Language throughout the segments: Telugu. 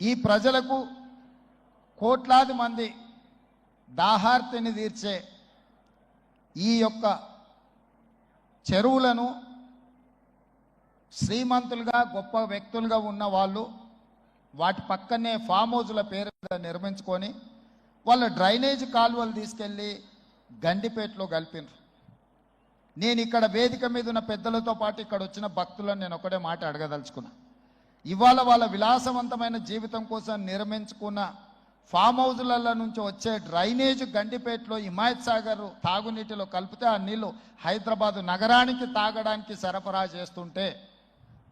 ఈ ప్రజలకు కోట్లాది మంది దాహార్తిని తీర్చే ఈ యొక్క చెరువులను శ్రీమంతులుగా గొప్ప వ్యక్తులుగా ఉన్న వాళ్ళు వాటి పక్కనే ఫామ్ హౌజ్ల పేరు నిర్మించుకొని వాళ్ళ డ్రైనేజ్ కాలువలు తీసుకెళ్ళి గండిపేటలో కలిపినారు. నేను ఇక్కడ వేదిక మీద ఉన్న పెద్దలతో పాటు ఇక్కడ వచ్చిన భక్తులను నేను ఒకటే మాట అడగదలుచుకున్నా. ఇవాళ వాళ్ళ విలాసవంతమైన జీవితం కోసం నిర్మించుకున్న ఫామ్ హౌజ్ల నుంచి వచ్చే డ్రైనేజ్ గండిపేటలో హిమాయత్ సాగర్ తాగునీటిలో కలిపితే ఆ నీళ్లు హైదరాబాదు నగరానికి తాగడానికి సరఫరా చేస్తుంటే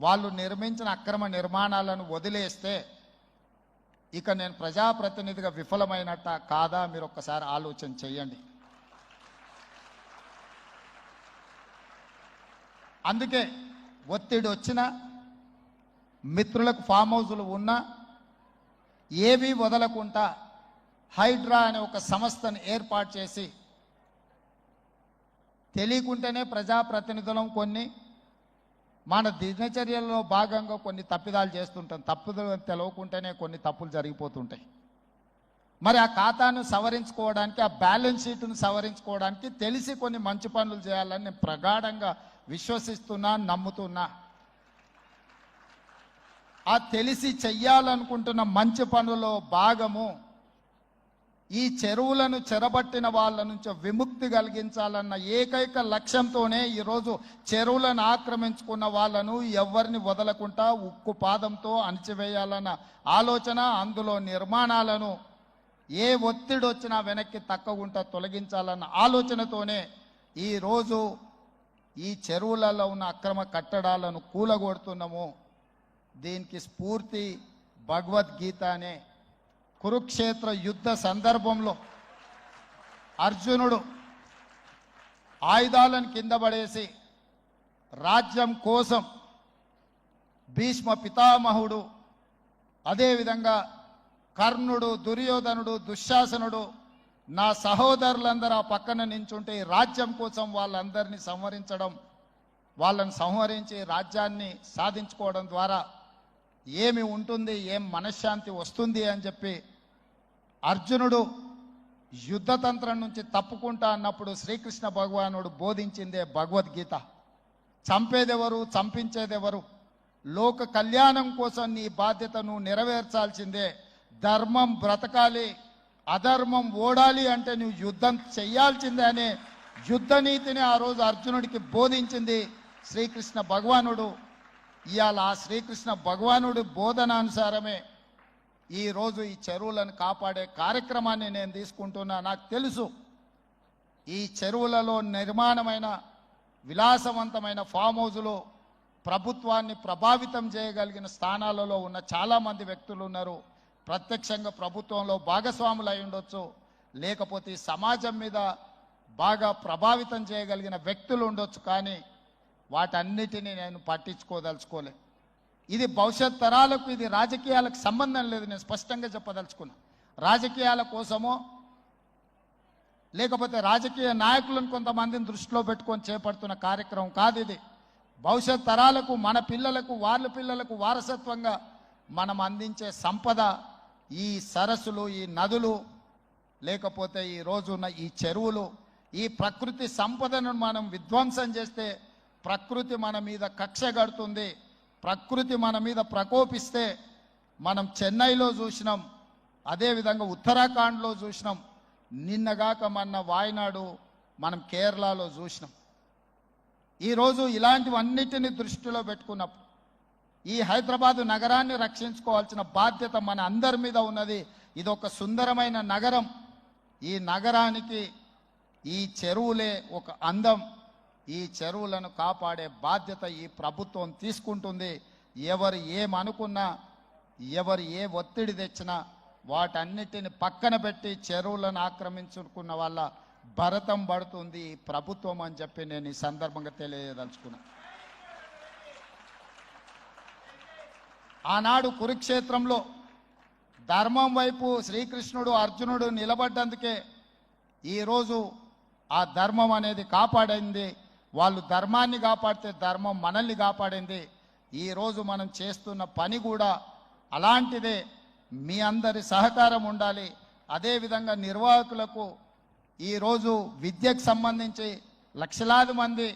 వాళ్ళు నిర్మించిన అక్రమ నిర్మాణాలను వదిలేస్తే ఇక నేను ప్రజాప్రతినిధిగా విఫలమైనట్ట కాదా మీరు ఒక్కసారి ఆలోచన చెయ్యండి. అందుకే ఒత్తిడి వచ్చినా మిత్రులకు ఫామ్ హౌజులు ఉన్నా ఏవి వదలకుండా హైడ్రా అనే ఒక సంస్థను ఏర్పాటు చేసి తెలియకుంటేనే ప్రజాప్రతినిధులం కొన్ని మన దినచర్యల్లో భాగంగా కొన్ని తప్పిదాలు చేస్తుంటాం. తప్పులు తెలవకుంటేనే కొన్ని తప్పులు జరిగిపోతుంటాయి. మరి ఆ ఖాతాను సవరించుకోవడానికి ఆ బ్యాలెన్స్ షీట్ను సవరించుకోవడానికి తెలిసి కొన్ని మంచి పనులు చేయాలని నేను ప్రగాఢంగా విశ్వసిస్తున్నా, నమ్ముతున్నా. ఆ తెలిసి చెయ్యాలనుకుంటున్న మంచి పనులో భాగము ఈ చెరువులను చెరబట్టిన వాళ్ళ నుంచి విముక్తి కలిగించాలన్న ఏకైక లక్ష్యంతోనే ఈరోజు చెరువులను ఆక్రమించుకున్న వాళ్ళను ఎవరిని వదలకుండా ఉక్కు పాదంతో అణిచివేయాలన్న ఆలోచన, అందులో నిర్మాణాలను ఏ ఒత్తిడి వచ్చినా వెనక్కి తక్కకుండా తొలగించాలన్న ఆలోచనతోనే ఈరోజు ఈ చెరువులలో ఉన్న అక్రమ కట్టడాలను కూలగొడుతున్నాము. దీనికి స్ఫూర్తి భగవద్గీత అనే కురుక్షేత్ర యుద్ధ సందర్భంలో అర్జునుడు ఆయుధాలను కింద పడేసి రాజ్యం కోసం భీష్మ పితామహుడు, అదేవిధంగా కర్ణుడు, దుర్యోధనుడు, దుశ్శాసనుడు నా సహోదరులందరూ ఆ పక్కన నించుంటే ఈ రాజ్యం కోసం వాళ్ళందరినీ సంహరించడం, వాళ్ళని సంహరించి రాజ్యాన్ని సాధించుకోవడం ద్వారా ఏమి ఉంటుంది, ఏం మనశ్శాంతి వస్తుంది అని చెప్పి అర్జునుడు యుద్ధతంత్రం నుంచి తప్పుకుంటా అన్నప్పుడు శ్రీకృష్ణ భగవానుడు బోధించిందే భగవద్గీత. చంపేదెవరు, చంపించేదెవరు, లోక కళ్యాణం కోసం నీ బాధ్యతను నెరవేర్చాల్సిందే. ధర్మం బ్రతకాలి, అధర్మం ఓడాలి అంటే నువ్వు యుద్ధం చెయ్యాల్సిందే అనే యుద్ధ నీతిని ఆ రోజు అర్జునుడికి బోధించింది శ్రీకృష్ణ భగవానుడు. ఇవాళ ఆ శ్రీకృష్ణ భగవానుడి బోధనానుసారమే ఈరోజు ఈ చెరువులను కాపాడే కార్యక్రమాన్ని నేను తీసుకుంటున్నా. నాకు తెలుసు ఈ చెరువులలో నిర్మాణమైన విలాసవంతమైన ఫామ్ హౌజులు ప్రభుత్వాన్ని ప్రభావితం చేయగలిగిన స్థానాలలో ఉన్న చాలామంది వ్యక్తులు ఉన్నారు. ప్రత్యక్షంగా ప్రభుత్వంలో భాగస్వాములు అయి ఉండొచ్చు, లేకపోతే సమాజం మీద బాగా ప్రభావితం చేయగలిగిన వ్యక్తులు ఉండొచ్చు. కానీ వాటన్నిటినీ నేను పట్టించుకోదలుచుకోలే. ఇది భవిష్యత్ తరాలకు, ఇది రాజకీయాలకు సంబంధం లేదు. నేను స్పష్టంగా చెప్పదలుచుకున్నా. రాజకీయాల కోసమో లేకపోతే రాజకీయ నాయకులను కొంతమందిని దృష్టిలో పెట్టుకొని చేపడుతున్న కార్యక్రమం కాదు ఇది. భవిష్యత్ తరాలకు, మన పిల్లలకు, వాళ్ళ పిల్లలకు వారసత్వంగా మనం అందించే సంపద ఈ సరస్సులు, ఈ నదులు, లేకపోతే ఈ రోజున్న ఈ చెరువులు. ఈ ప్రకృతి సంపదను మనం విధ్వంసం చేస్తే ప్రకృతి మన మీద కక్ష కడుతుంది. ప్రకృతి మన మీద ప్రకోపిస్తే మనం చెన్నైలో చూసినాం, అదేవిధంగా ఉత్తరాఖండ్లో చూసినాం, నిన్నగాక మొన్న వాయనాడు మనం కేరళలో చూసినాం. ఈరోజు ఇలాంటివన్నిటిని దృష్టిలో పెట్టుకున్నప్పుడు ఈ హైదరాబాదు నగరాన్ని రక్షించుకోవాల్సిన బాధ్యత మన అందరి మీద ఉన్నది. ఇది ఒక సుందరమైన నగరం. ఈ నగరానికి ఈ చెరువులే ఒక అందం. ఈ చెరువులను కాపాడే బాధ్యత ఈ ప్రభుత్వం తీసుకుంటుంది. ఎవరు ఏమనుకున్నా, ఎవరు ఏ ఒత్తిడి తెచ్చినా వాటన్నిటిని పక్కన పెట్టి చెరువులను ఆక్రమించుకున్న వాళ్ళ భరతం పడుతుంది ఈ ప్రభుత్వం అని చెప్పి నేను ఈ సందర్భంగా తెలియదలుచుకున్నా. ఆనాడు కురుక్షేత్రంలో ధర్మం వైపు శ్రీకృష్ణుడు, అర్జునుడు నిలబడ్డందుకే ఈరోజు ఆ ధర్మం అనేది కాపాడింది. వాళ్ళు ధర్మాన్ని కాపాడితే ధర్మం మనల్ని కాపాడింది. ఈరోజు మనం చేస్తున్న పని కూడా అలాంటిదే. మీ అందరి సహకారం ఉండాలి. నిర్వాహకులకు ఈరోజు విద్యకు సంబంధించి లక్షలాది మంది